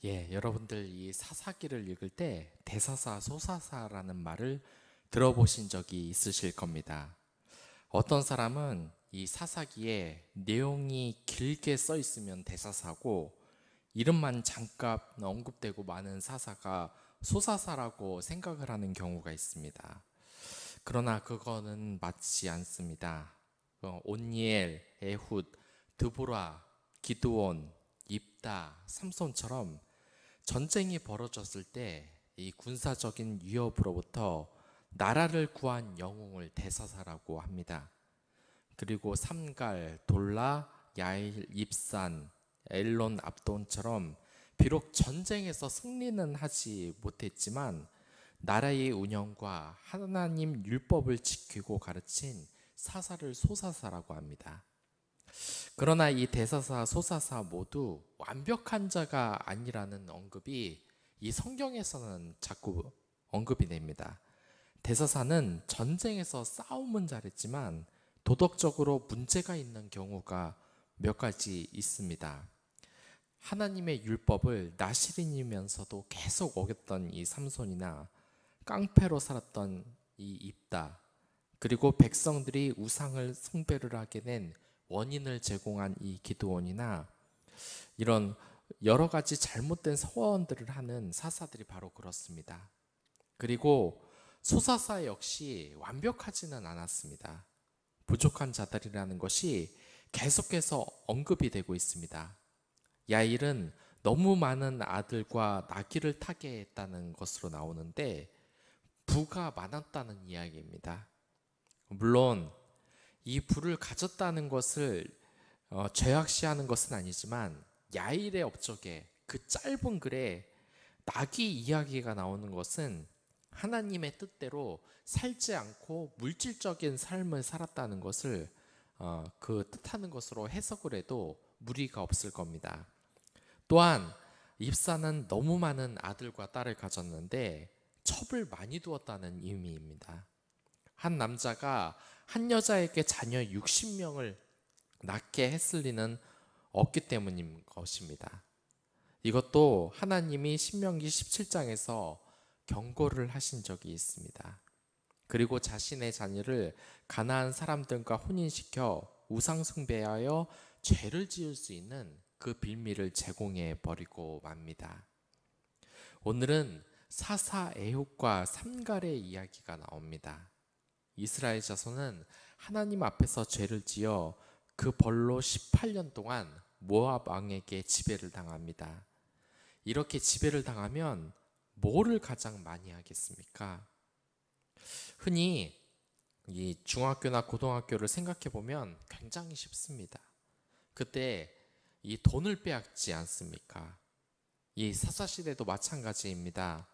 여러분들 이 사사기를 읽을 때 대사사, 소사사라는 말을 들어보신 적이 있으실 겁니다. 어떤 사람은 이 사사기에 내용이 길게 써 있으면 대사사고 이름만 잠깐 언급되고 많은 사사가 소사사라고 생각을 하는 경우가 있습니다. 그러나 그거는 맞지 않습니다. 온니엘, 에훗, 드보라, 기드온, 입다, 삼손처럼 전쟁이 벌어졌을 때 이 군사적인 위협으로부터 나라를 구한 영웅을 대사사라고 합니다. 그리고 삼갈, 돌라, 야일, 입산, 엘론, 압돈처럼 비록 전쟁에서 승리는 하지 못했지만 나라의 운영과 하나님 율법을 지키고 가르친 사사를 소사사라고 합니다. 그러나 이 대사사, 소사사 모두 완벽한 자가 아니라는 언급이 이 성경에서는 자꾸 언급이 됩니다. 대사사는 전쟁에서 싸움은 잘했지만 도덕적으로 문제가 있는 경우가 몇 가지 있습니다. 하나님의 율법을 나실인이면서도 계속 어겼던 이 삼손이나 깡패로 살았던 이 입다, 그리고 백성들이 우상을 숭배를 하게 된 원인을 제공한 이 기드온이나 이런 여러 가지 잘못된 서원들을 하는 사사들이 바로 그렇습니다. 그리고 소사사 역시 완벽하지는 않았습니다. 부족한 자들이라는 것이 계속해서 언급이 되고 있습니다. 야일은 너무 많은 아들과 나귀를 타게 했다는 것으로 나오는데 부가 많았다는 이야기입니다. 물론 이 부를 가졌다는 것을 죄악시하는 것은 아니지만 야일의 업적에 그 짧은 글에 나귀 이야기가 나오는 것은 하나님의 뜻대로 살지 않고 물질적인 삶을 살았다는 것을 그 뜻하는 것으로 해석을 해도 무리가 없을 겁니다. 또한 입사는 너무 많은 아들과 딸을 가졌는데 첩을 많이 두었다는 의미입니다. 한 남자가 한 여자에게 자녀 60명을 낳게 했을 리는 없기 때문인 것입니다. 이것도 하나님이 신명기 17장에서 경고를 하신 적이 있습니다. 그리고 자신의 자녀를 가나안 사람들과 혼인시켜 우상 숭배하여 죄를 지을 수 있는 그 빌미를 제공해 버리고 맙니다. 오늘은 사사 에훗과 삼갈의 이야기가 나옵니다. 이스라엘 자손은 하나님 앞에서 죄를 지어 그 벌로 18년 동안 모압 왕에게 지배를 당합니다. 이렇게 지배를 당하면 뭐를 가장 많이 하겠습니까? 흔히 이 중학교나 고등학교를 생각해 보면 굉장히 쉽습니다. 그때 이 돈을 빼앗지 않습니까? 이 사사시대도 마찬가지입니다.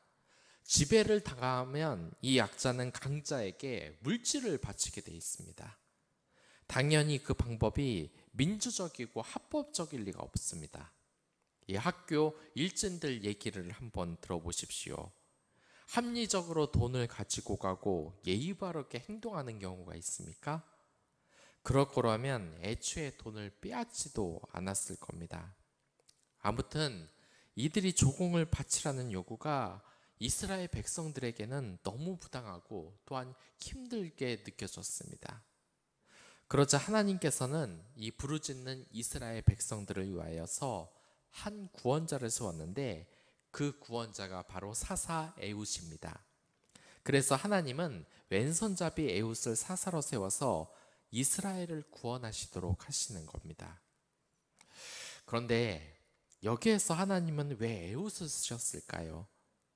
지배를 당하면 이 약자는 강자에게 물질을 바치게 돼 있습니다. 당연히 그 방법이 민주적이고 합법적일 리가 없습니다. 이 학교 일진들 얘기를 한번 들어보십시오. 합리적으로 돈을 가지고 가고 예의 바르게 행동하는 경우가 있습니까? 그럴 거라면 애초에 돈을 빼앗지도 않았을 겁니다. 아무튼 이들이 조공을 바치라는 요구가 이스라엘 백성들에게는 너무 부당하고 또한 힘들게 느껴졌습니다. 그러자 하나님께서는 이 부르짖는 이스라엘 백성들을 위하여서 한 구원자를 세웠는데 그 구원자가 바로 사사 에훗입니다. 그래서 하나님은 왼손잡이 에훗을 사사로 세워서 이스라엘을 구원하시도록 하시는 겁니다. 그런데 여기에서 하나님은 왜 에훗을 쓰셨을까요?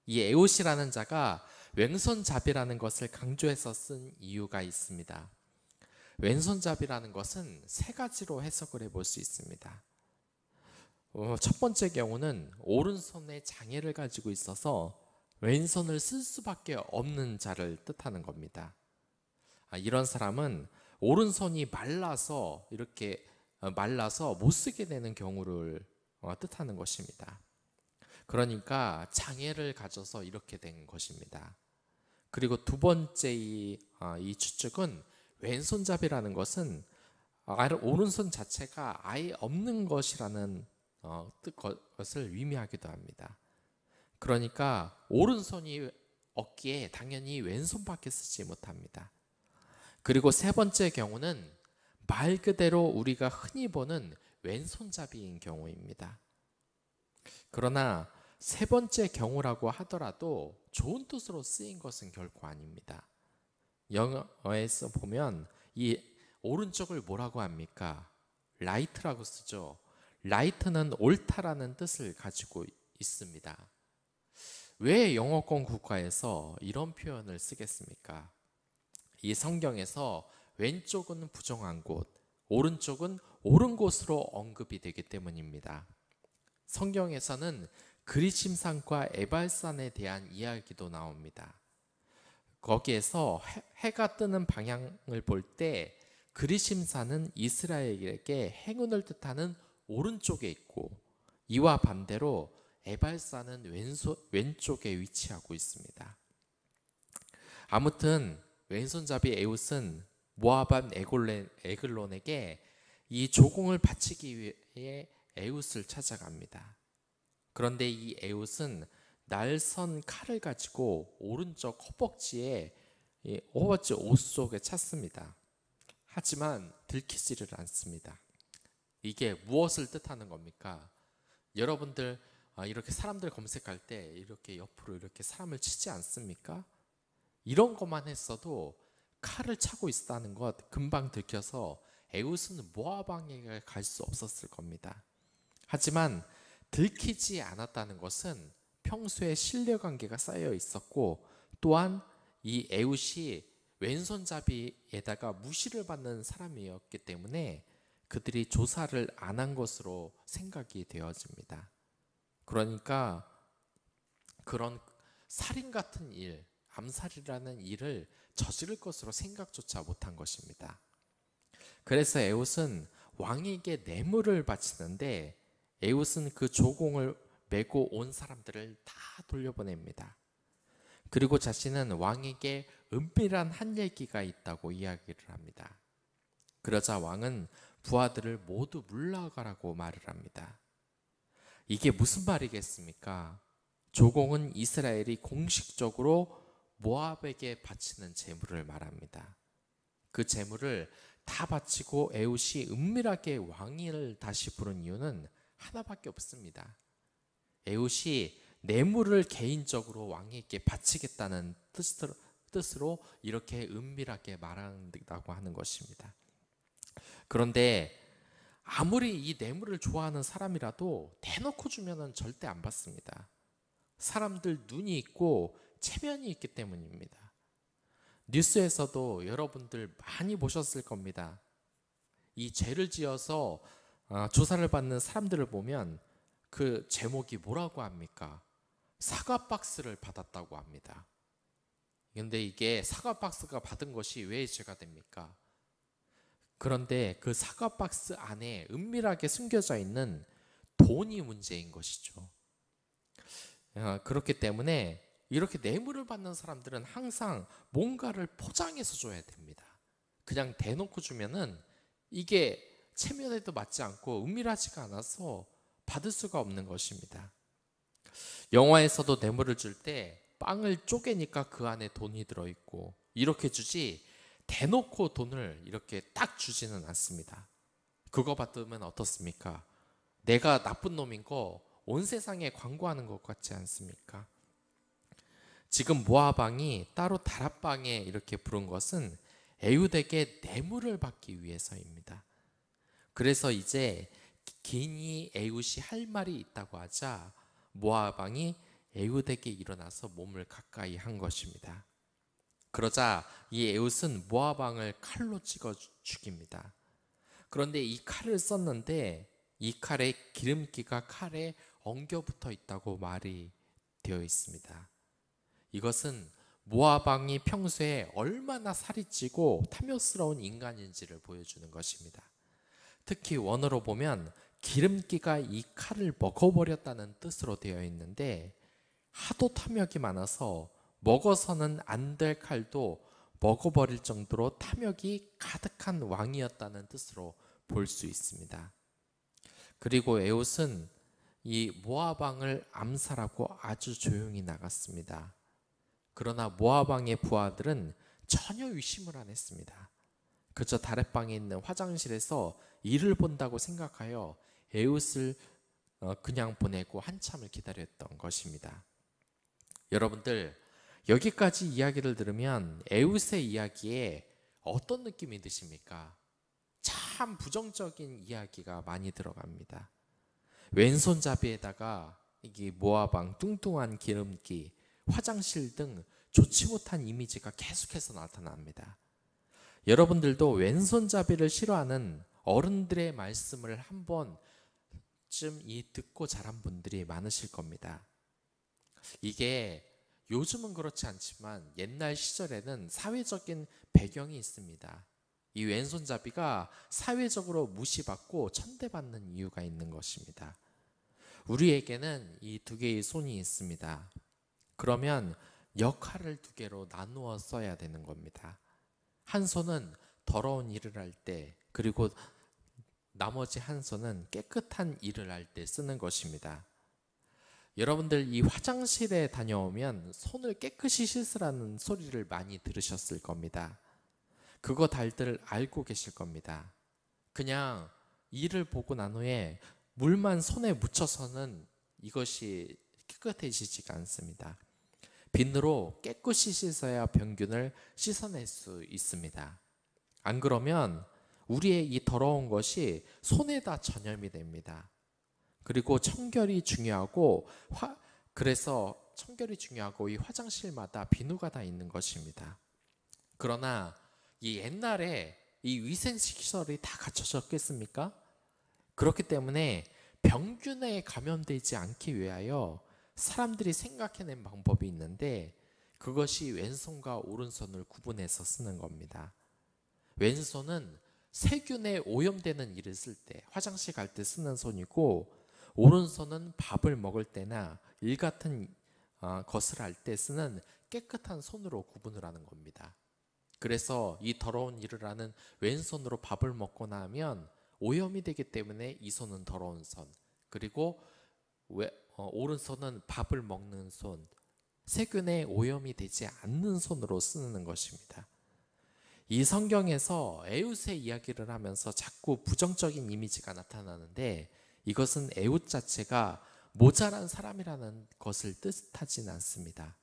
이 에훗이라는 자가 왼손잡이라는 것을 강조해서 쓴 이유가 있습니다. 왼손잡이라는 것은 세 가지로 해석을 해볼 수 있습니다. 첫 번째 경우는 오른손에 장애를 가지고 있어서 왼손을 쓸 수밖에 없는 자를 뜻하는 겁니다. 이런 사람은 오른손이 말라서 못 쓰게 되는 경우를 뜻하는 것입니다. 그러니까 장애를 가져서 이렇게 된 것입니다. 그리고 두 번째 이 추측은 왼손잡이라는 것은 오른손 자체가 아예 없는 것이라는 것을 의미하기도 합니다. 그러니까 오른손이 없기에 당연히 왼손밖에 쓰지 못합니다. 그리고 세 번째 경우는 말 그대로 우리가 흔히 보는 왼손잡이인 경우입니다. 그러나 세 번째 경우라고 하더라도 좋은 뜻으로 쓰인 것은 결코 아닙니다. 영어에서 보면 이 오른쪽을 뭐라고 합니까? right라고 쓰죠. right는 옳다라는 뜻을 가지고 있습니다. 왜 영어권 국가에서 이런 표현을 쓰겠습니까? 이 성경에서 왼쪽은 부정한 곳, 오른쪽은 옳은 곳으로 언급이 되기 때문입니다. 성경에서는 그리심산과 에발산에 대한 이야기도 나옵니다. 거기에서 해가 뜨는 방향을 볼 때 그리심산은 이스라엘에게 행운을 뜻하는 오른쪽에 있고, 이와 반대로 에발산은 왼쪽에 위치하고 있습니다. 아무튼 왼손잡이 에웃은 모압 에글론에게 이 조공을 바치기 위해 에웃을 찾아갑니다. 그런데 이 에웃은 날선 칼을 가지고 오른쪽 허벅지에 허벅지 옷 속에 찼습니다. 하지만 들키지를 않습니다. 이게 무엇을 뜻하는 겁니까? 여러분들 이렇게 사람들 검색할 때 이렇게 옆으로 이렇게 사람을 치지 않습니까? 이런 것만 했어도 칼을 차고 있다는 것 금방 들켜서 에웃은 모압 왕에게 갈 수 없었을 겁니다. 하지만 들키지 않았다는 것은 평소에 신뢰관계가 쌓여 있었고, 또한 이 에웃이 왼손잡이에다가 무시를 받는 사람이었기 때문에 그들이 조사를 안 한 것으로 생각이 되어집니다. 그러니까 그런 살인 같은 일, 암살이라는 일을 저지를 것으로 생각조차 못한 것입니다. 그래서 에웃은 왕에게 뇌물을 바치는데, 에웃은 그 조공을 메고 온 사람들을 다 돌려보냅니다. 그리고 자신은 왕에게 은밀한 한 얘기가 있다고 이야기를 합니다. 그러자 왕은 부하들을 모두 물러가라고 말을 합니다. 이게 무슨 말이겠습니까? 조공은 이스라엘이 공식적으로 모압에게 바치는 제물을 말합니다. 그 제물을 다 바치고 에웃이 은밀하게 왕을 다시 부른 이유는 하나밖에 없습니다. 에웃이 뇌물을 개인적으로 왕에게 바치겠다는 뜻으로 이렇게 은밀하게 말한다고 하는 것입니다. 그런데 아무리 이 뇌물을 좋아하는 사람이라도 대놓고 주면은 절대 안 받습니다. 사람들 눈이 있고 체면이 있기 때문입니다. 뉴스에서도 여러분들 많이 보셨을 겁니다. 이 죄를 지어서 조사를 받는 사람들을 보면 그 제목이 뭐라고 합니까? 사과 박스를 받았다고 합니다. 그런데 이게 사과 박스가 받은 것이 왜 죄가 됩니까? 그런데 그 사과 박스 안에 은밀하게 숨겨져 있는 돈이 문제인 것이죠. 그렇기 때문에 이렇게 뇌물을 받는 사람들은 항상 뭔가를 포장해서 줘야 됩니다. 그냥 대놓고 주면은 이게 체면에도 맞지 않고 은밀하지가 않아서 받을 수가 없는 것입니다. 영화에서도 뇌물을 줄 때 빵을 쪼개니까 그 안에 돈이 들어있고 이렇게 주지, 대놓고 돈을 이렇게 딱 주지는 않습니다. 그거 받으면 어떻습니까? 내가 나쁜 놈인 거 온 세상에 광고하는 것 같지 않습니까? 지금 모압 왕이 따로 다락방에 이렇게 부른 것은 에웃에게 뇌물을 받기 위해서입니다. 그래서 이제 긴이 에웃이 할 말이 있다고 하자 모압 왕이 에웃에게 일어나서 몸을 가까이 한 것입니다. 그러자 이 에웃은 모압 왕을 칼로 찍어 죽입니다. 그런데 이 칼을 썼는데 이 칼에 기름기가 칼에 엉겨 붙어 있다고 말이 되어 있습니다. 이것은 모압 왕이 평소에 얼마나 살이 찌고 탐욕스러운 인간인지를 보여주는 것입니다. 특히 원어로 보면 기름기가 이 칼을 먹어버렸다는 뜻으로 되어 있는데, 하도 탐욕이 많아서 먹어서는 안 될 칼도 먹어버릴 정도로 탐욕이 가득한 왕이었다는 뜻으로 볼 수 있습니다. 그리고 에웃은 이 모압 왕을 암살하고 아주 조용히 나갔습니다. 그러나 모압 왕의 부하들은 전혀 의심을 안 했습니다. 그저 다랫방에 있는 화장실에서 일을 본다고 생각하여 에웃을 그냥 보내고 한참을 기다렸던 것입니다. 여러분들, 여기까지 이야기를 들으면 에웃의 이야기에 어떤 느낌이 드십니까? 참 부정적인 이야기가 많이 들어갑니다. 왼손잡이에다가 이게 모압 왕 뚱뚱한 기름기, 화장실 등 좋지 못한 이미지가 계속해서 나타납니다. 여러분들도 왼손잡이를 싫어하는 어른들의 말씀을 한 번쯤 듣고 자란 분들이 많으실 겁니다. 이게 요즘은 그렇지 않지만 옛날 시절에는 사회적인 배경이 있습니다. 이 왼손잡이가 사회적으로 무시받고 천대받는 이유가 있는 것입니다. 우리에게는 이 두 개의 손이 있습니다. 그러면 역할을 두 개로 나누어 써야 되는 겁니다. 한 손은 더러운 일을 할 때, 그리고 나머지 한 손은 깨끗한 일을 할 때 쓰는 것입니다. 여러분들 이 화장실에 다녀오면 손을 깨끗이 씻으라는 소리를 많이 들으셨을 겁니다. 그거 달들 알고 계실 겁니다. 그냥 일을 보고 난 후에 물만 손에 묻혀서는 이것이 깨끗해지지가 않습니다. 비누로 깨끗이 씻어야 병균을 씻어낼 수 있습니다. 안 그러면 우리의 이 더러운 것이 손에다 전염이 됩니다. 그리고 청결이 중요하고 그래서 청결이 중요하고 이 화장실마다 비누가 다 있는 것입니다. 그러나 이 옛날에 이 위생시설이 다 갖춰졌겠습니까? 그렇기 때문에 병균에 감염되지 않기 위하여 사람들이 생각해낸 방법이 있는데 그것이 왼손과 오른손을 구분해서 쓰는 겁니다. 왼손은 세균에 오염되는 일을 쓸 때, 화장실 갈 때 쓰는 손이고, 오른손은 밥을 먹을 때나 일 같은 것을 할 때 쓰는 깨끗한 손으로 구분을 하는 겁니다. 그래서 이 더러운 일을 하는 왼손으로 밥을 먹고 나면 오염이 되기 때문에 이 손은 더러운 손, 그리고 오른손은 밥을 먹는 손, 세균에 오염이 되지 않는 손으로 쓰는 것입니다. 이 성경에서 에웃의 이야기를 하면서 자꾸 부정적인 이미지가 나타나는데 이것은 에웃 자체가 모자란 사람이라는 것을 뜻하지는 않습니다.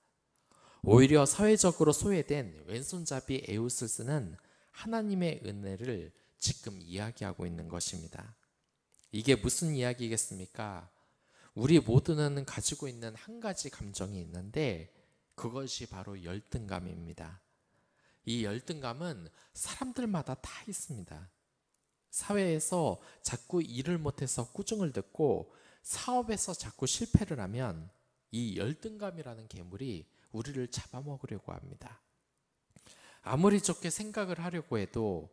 오히려 사회적으로 소외된 왼손잡이 에웃을 쓰는 하나님의 은혜를 지금 이야기하고 있는 것입니다. 이게 무슨 이야기겠습니까? 우리 모두는 가지고 있는 한 가지 감정이 있는데 그것이 바로 열등감입니다. 이 열등감은 사람들마다 다 있습니다. 사회에서 자꾸 일을 못해서 꾸중을 듣고 사업에서 자꾸 실패를 하면 이 열등감이라는 괴물이 우리를 잡아먹으려고 합니다. 아무리 좋게 생각을 하려고 해도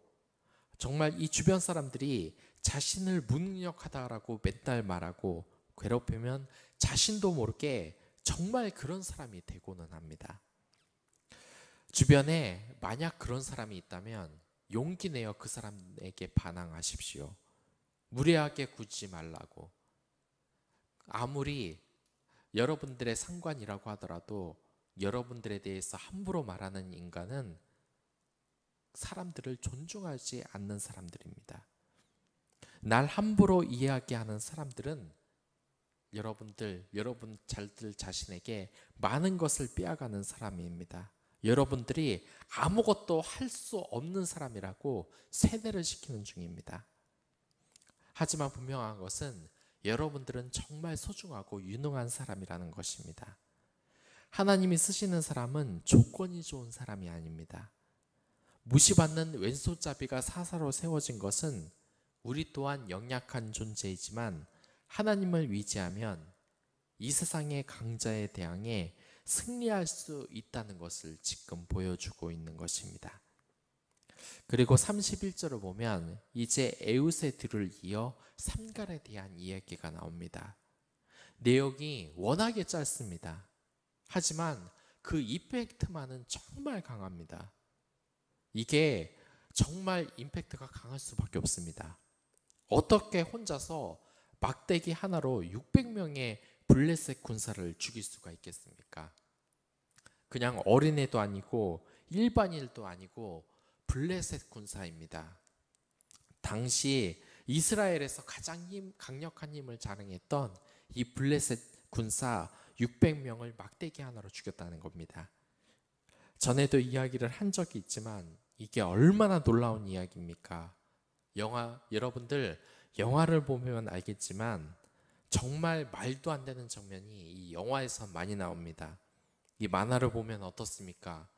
정말 이 주변 사람들이 자신을 무능력하다라고 맨날 말하고 괴롭히면 자신도 모르게 정말 그런 사람이 되고는 합니다. 주변에 만약 그런 사람이 있다면 용기 내어 그 사람에게 반항하십시오. 무례하게 굴지 말라고. 아무리 여러분들의 상관이라고 하더라도 여러분들에 대해서 함부로 말하는 인간은 사람들을 존중하지 않는 사람들입니다. 날 함부로 이야기하는 사람들은 여러분 자신에게 많은 것을 빼앗가는 사람입니다. 여러분들이 아무것도 할 수 없는 사람이라고 세뇌를 시키는 중입니다. 하지만 분명한 것은 여러분들은 정말 소중하고 유능한 사람이라는 것입니다. 하나님이 쓰시는 사람은 조건이 좋은 사람이 아닙니다. 무시받는 왼손잡이가 사사로 세워진 것은 우리 또한 연약한 존재이지만 하나님을 위지하면 이 세상의 강자에 대항해 승리할 수 있다는 것을 지금 보여주고 있는 것입니다. 그리고 31절을 보면 이제 에웃의 뒤를 이어 삼갈에 대한 이야기가 나옵니다. 내용이 워낙에 짧습니다. 하지만 그 임팩트만은 정말 강합니다. 이게 정말 임팩트가 강할 수밖에 없습니다. 어떻게 혼자서 막대기 하나로 600명의 블레셋 군사를 죽일 수가 있겠습니까? 그냥 어린애도 아니고 일반인도 아니고 블레셋 군사입니다. 당시 이스라엘에서 가장 강력한 힘을 자랑했던 이 블레셋 군사 600명을 막대기 하나로 죽였다는 겁니다. 전에도 이야기를 한 적이 있지만 이게 얼마나 놀라운 이야기입니까? 여러분들 영화를 보면 알겠지만 정말 말도 안 되는 장면이 이 영화에서 많이 나옵니다. 이 만화를 보면 어떻습니까?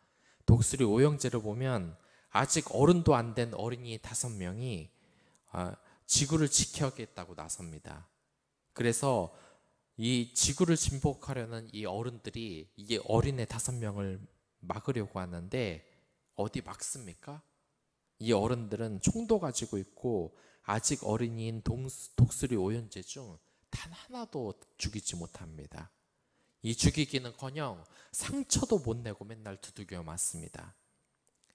독수리 오형제를 보면 아직 어른도 안 된 어린이 5명이 지구를 지켜야겠다고 나섭니다. 그래서 이 지구를 침복하려는 이 어른들이 이 어린애 5명을 막으려고 하는데 어디 막습니까? 이 어른들은 총도 가지고 있고 아직 어린이인 독수리 오형제 중 단 하나도 죽이지 못합니다. 이 죽이기는커녕 상처도 못 내고 맨날 두들겨 맞습니다.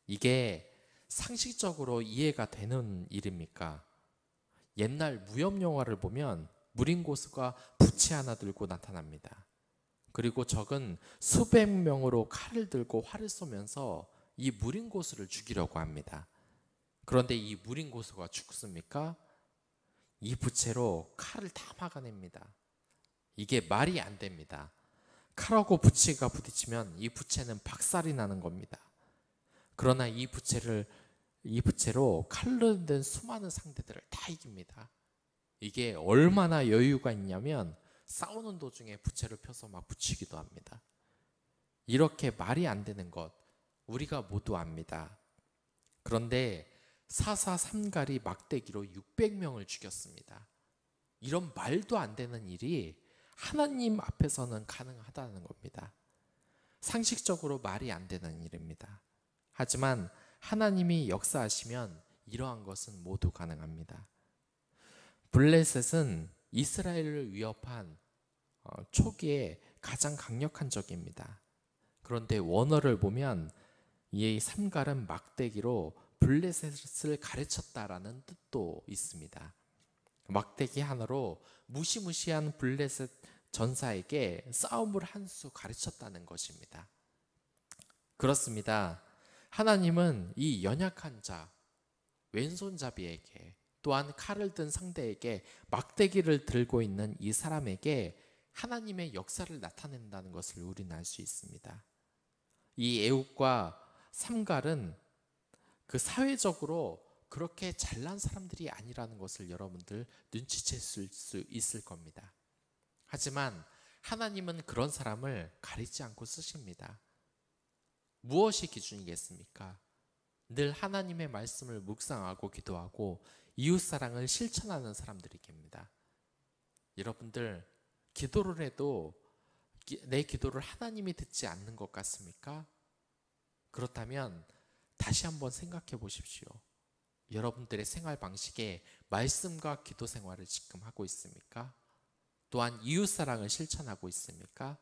이게 상식적으로 이해가 되는 일입니까? 옛날 무협 영화를 보면 무ರಿಂ고스가 부채 하나 들고 나타납니다. 그리고 적은 수백 명으로 칼을 들고 활을 쏘면서 이 무린고스를 죽이려고 합니다. 그런데 이 무린고스가 죽습니까? 이 부채로 칼을 다 막아냅니다. 이게 말이 안 됩니다. 칼하고 부채가 부딪히면 이 부채는 박살이 나는 겁니다. 그러나 이 부채로 칼로 된 수많은 상대들을 다 이깁니다. 이게 얼마나 여유가 있냐면 싸우는 도중에 부채를 펴서 막 붙이기도 합니다. 이렇게 말이 안 되는 것 우리가 모두 압니다. 그런데 사사삼갈이 막대기로 600명을 죽였습니다. 이런 말도 안 되는 일이 하나님 앞에서는 가능하다는 겁니다. 상식적으로 말이 안 되는 일입니다. 하지만 하나님이 역사하시면 이러한 것은 모두 가능합니다. 블레셋은 이스라엘을 위협한 초기에 가장 강력한 적입니다. 그런데 원어를 보면 이 삼갈은 막대기로 블레셋을 가르쳤다라는 뜻도 있습니다. 막대기 하나로 무시무시한 블레셋 전사에게 싸움을 한 수 가르쳤다는 것입니다. 그렇습니다. 하나님은 이 연약한 자, 왼손잡이에게 또한 칼을 든 상대에게 막대기를 들고 있는 이 사람에게 하나님의 역사를 나타낸다는 것을 우리는 알 수 있습니다. 이 에훗과 삼갈은 그 사회적으로 그렇게 잘난 사람들이 아니라는 것을 여러분들 눈치챌 수 있을 겁니다. 하지만 하나님은 그런 사람을 가리지 않고 쓰십니다. 무엇이 기준이겠습니까? 늘 하나님의 말씀을 묵상하고 기도하고 이웃사랑을 실천하는 사람들이겠습니다. 여러분들 기도를 해도 내 기도를 하나님이 듣지 않는 것 같습니까? 그렇다면 다시 한번 생각해 보십시오. 여러분들의 생활 방식에 말씀과 기도 생활을 지금 하고 있습니까? 또한 이웃사랑을 실천하고 있습니까?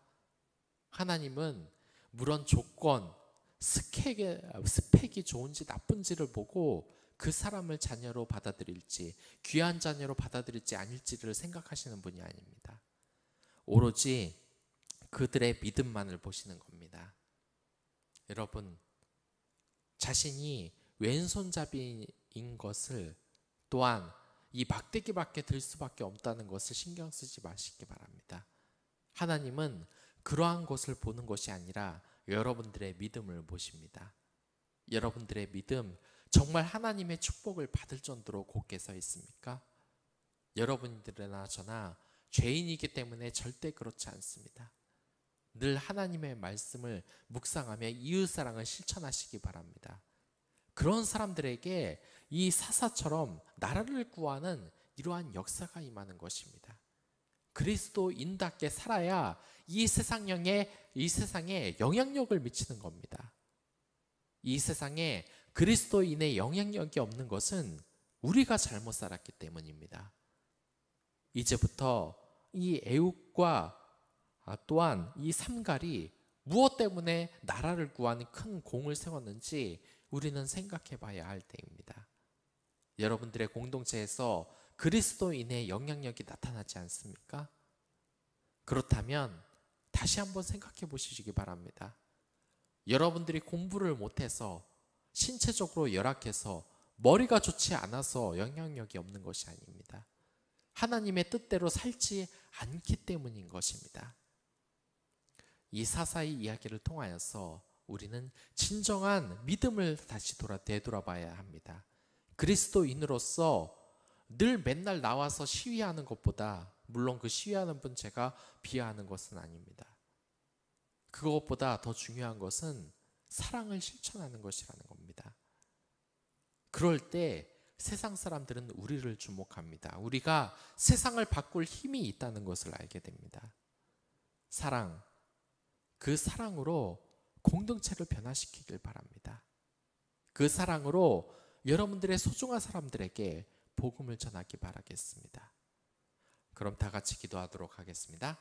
하나님은 물론 조건, 스펙이 좋은지 나쁜지를 보고 그 사람을 자녀로 받아들일지 귀한 자녀로 받아들일지 아닐지를 생각하시는 분이 아닙니다. 오로지 그들의 믿음만을 보시는 겁니다. 여러분, 자신이 왼손잡이인 것을 또한 이 막대기밖에 들 수밖에 없다는 것을 신경 쓰지 마시기 바랍니다. 하나님은 그러한 것을 보는 것이 아니라 여러분들의 믿음을 보십니다. 여러분들의 믿음 정말 하나님의 축복을 받을 정도로 굳게 서 있습니까? 여러분들이나 저나 죄인이기 때문에 절대 그렇지 않습니다. 늘 하나님의 말씀을 묵상하며 이웃사랑을 실천하시기 바랍니다. 그런 사람들에게 이 사사처럼 나라를 구하는 이러한 역사가 임하는 것입니다. 그리스도인답게 살아야 이 세상에 영향력을 미치는 겁니다. 이 세상에 그리스도인의 영향력이 없는 것은 우리가 잘못 살았기 때문입니다. 이제부터 이 에훗과 또한 이 삼갈이 무엇 때문에 나라를 구하는 큰 공을 세웠는지 우리는 생각해 봐야 할 때입니다. 여러분들의 공동체에서 그리스도인의 영향력이 나타나지 않습니까? 그렇다면 다시 한번 생각해 보시기 바랍니다. 여러분들이 공부를 못해서 신체적으로 열악해서 머리가 좋지 않아서 영향력이 없는 것이 아닙니다. 하나님의 뜻대로 살지 않기 때문인 것입니다. 이 사사의 이야기를 통하여서 우리는 진정한 믿음을 다시 되돌아봐야 합니다. 그리스도인으로서 늘 맨날 나와서 시위하는 것보다, 물론 그 시위하는 분 제가 비하하는 것은 아닙니다. 그것보다 더 중요한 것은 사랑을 실천하는 것이라는 겁니다. 그럴 때 세상 사람들은 우리를 주목합니다. 우리가 세상을 바꿀 힘이 있다는 것을 알게 됩니다. 사랑, 그 사랑으로 공동체를 변화시키길 바랍니다. 그 사랑으로 여러분들의 소중한 사람들에게 복음을 전하기 바라겠습니다. 그럼 다 같이 기도하도록 하겠습니다.